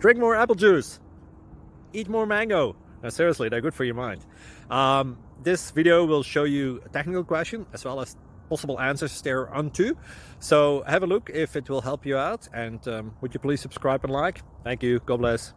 Drink more apple juice. Eat more mango. No, seriously, they're good for your mind. This video will show you a technical question as well as possible answers thereunto. So have a look if it will help you out, and would you please subscribe and like? Thank you. God bless.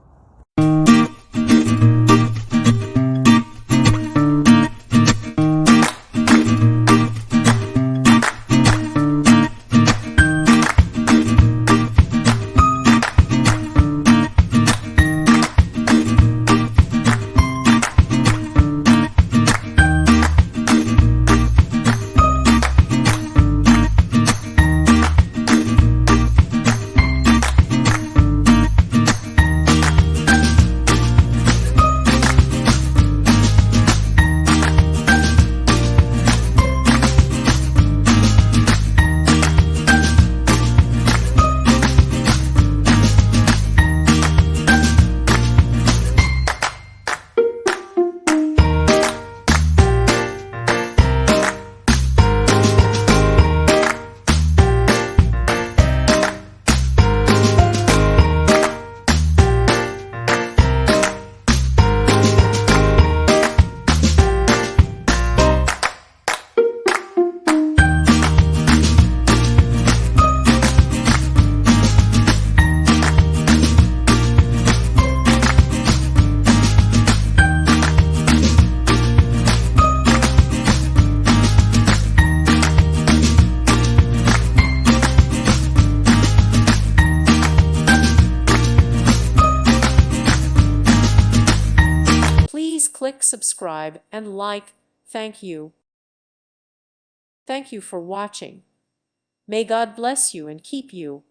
Please click subscribe and like. Thank you. Thank you for watching. May God bless you and keep you.